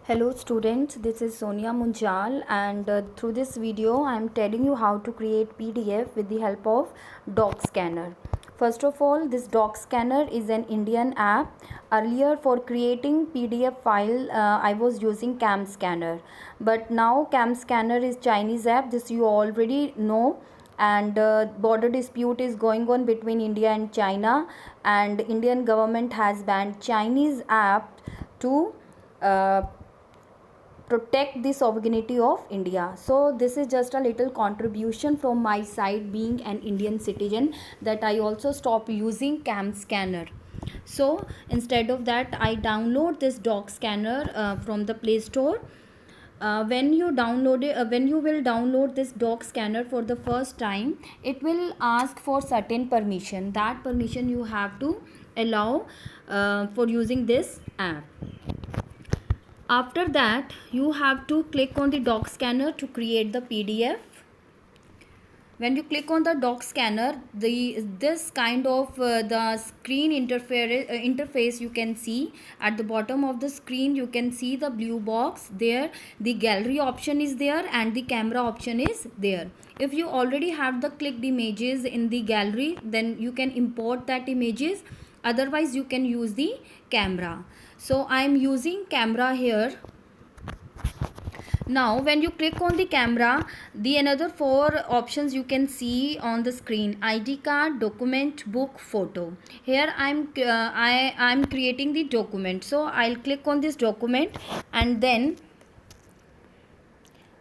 Hello students, this is Sonia Munjal and through this video I am telling you how to create PDF with the help of Doc Scanner. First of all, this Doc Scanner is an Indian app. Earlier for creating PDF file I was using Cam Scanner, but now Cam Scanner is Chinese app. This you already know, and border dispute is going on between India and China, and Indian government has banned Chinese app to protect the sovereignty of India. So this is just a little contribution from my side, being an Indian citizen, that I also stop using Cam Scanner. So instead of that, I download this Doc Scanner from the Play Store. When you download it, when you will download this Doc Scanner for the first time, it will ask for certain permission. That permission you have to allow for using this app. After that, you have to click on the Doc Scanner to create the PDF. When you click on the Doc Scanner, this kind of the screen interface you can see. At the bottom of the screen you can see the blue box there. The gallery option is there and the camera option is there. If you already have the clicked images in the gallery, then you can import that images. Otherwise you can use the camera. So I am using camera here. Now when you click on the camera, the another four options you can see on the screen: ID card, document, book, photo. Here I'm creating the document, so I'll click on this document and then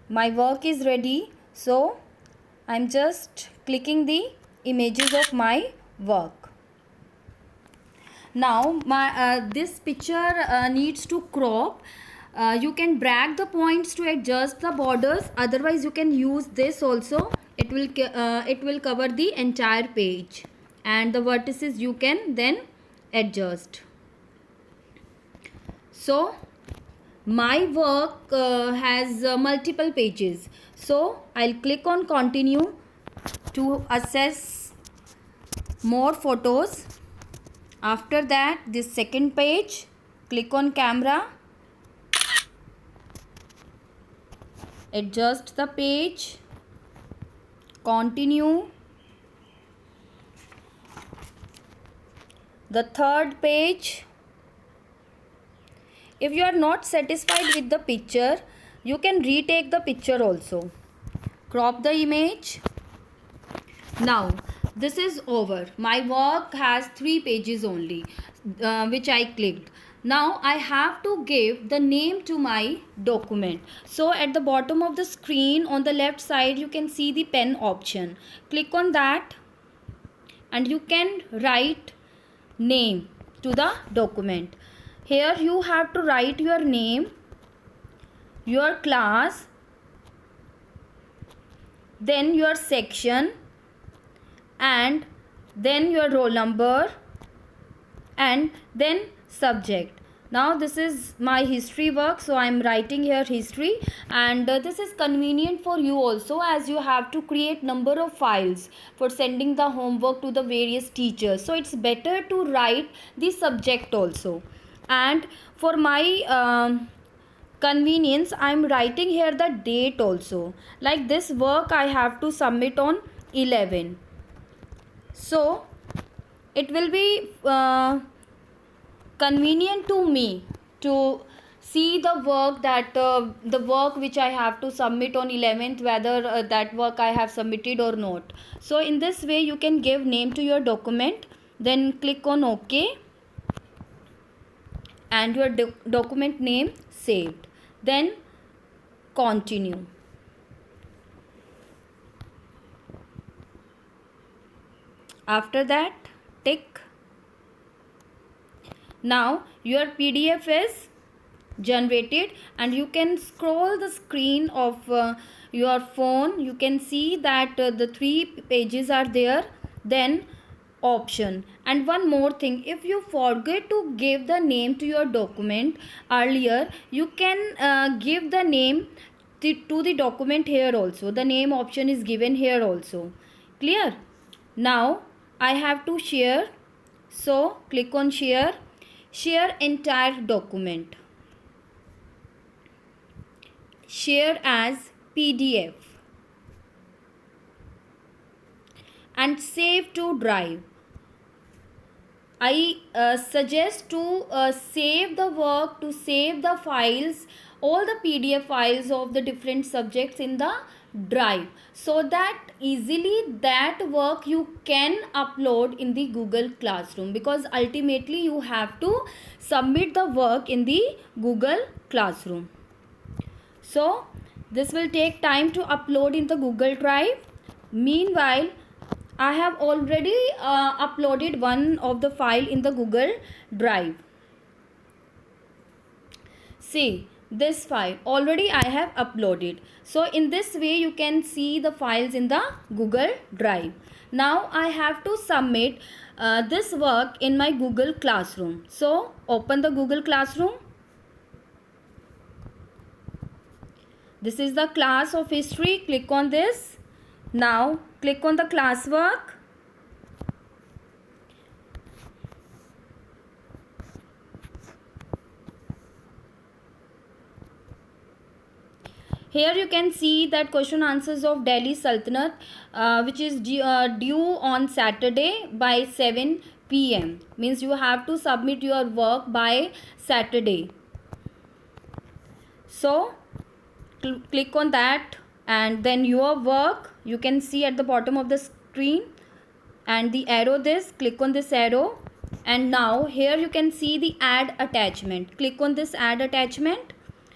my work is ready. So I'm just clicking the images of my work. Now this picture needs to crop. You can drag the points to adjust the borders. Otherwise you can use this also. It will cover the entire page, and the vertices you can then adjust. So my work has multiple pages, so I'll click on continue to access more photos. After that, this second page, click on camera, adjust the page, continue. The third page. If you are not satisfied with the picture, you can retake the picture also. Crop the image. Now this is over. My work has 3 pages only, which I clicked. Now I have to give the name to my document. So at the bottom of the screen on the left side you can see the pen option. Click on that and you can write name to the document. Here you have to write your name, your class, then your section, and then your roll number, and then subject. Now this is my history work, so I am writing here history, and this is convenient for you also, as you have to create number of files for sending the homework to the various teachers. So it's better to write the subject also. And for my convenience, I am writing here the date also. Like this work I have to submit on 11. So it will be convenient to me to see the work that the work which I have to submit on 11th, whether that work I have submitted or not. So in this way you can give name to your document, then click on OK, and your document name saved. Then continue. After that, tick. Now your PDF is generated, and you can scroll the screen of your phone. You can see that the 3 pages are there. Then option. And one more thing, if you forget to give the name to your document earlier, you can give the name to the document here also. The name option is given here also. Clear? Now I have to share, so click on share entire document. share as PDF and save to drive. I suggest to save the work, to save the files, all the PDF files of the different subjects in the drive, so that easily that work you can upload in the Google Classroom, because ultimately you have to submit the work in the Google Classroom. So this will take time to upload in the Google Drive. Meanwhile, I have already uploaded one of the file in the Google Drive. See, this file already I have uploaded. So in this way you can see the files in the Google Drive. Now I have to submit this work in my Google Classroom. So open the Google Classroom. This is the class of history. Click on this. Now click on the classwork. Here you can see that question answers of Delhi Sultanate, which is due on Saturday by 7 p.m. Means you have to submit your work by Saturday. So click on that, and then your work you can see at the bottom of the screen, and the arrow this, click on this arrow, and now here you can see the add attachment. Click on this add attachment.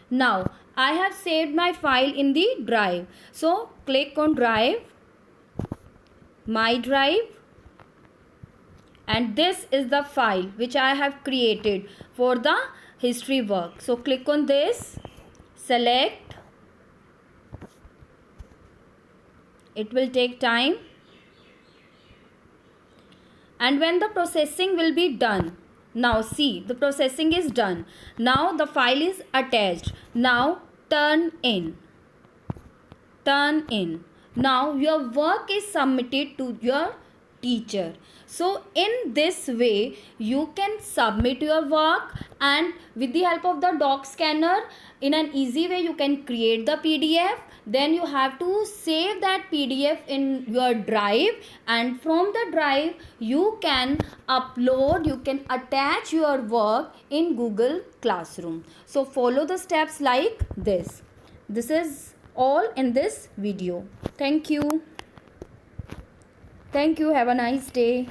Now I have saved my file in the drive. So click on drive, my drive, and this is the file which I have created for the history work. So click on this, select. It will take time, and when the processing will be done, now see, the processing is done. Now the file is attached. Now turn in. Now your work is submitted to your teacher. So in this way you can submit your work, and with the help of the doc scanner, in an easy way you can create the PDF. Then you have to save that PDF in your drive, and from the drive you can upload, you can attach your work in Google Classroom. So follow the steps like this. This is all in this video. Thank you. Have a nice day.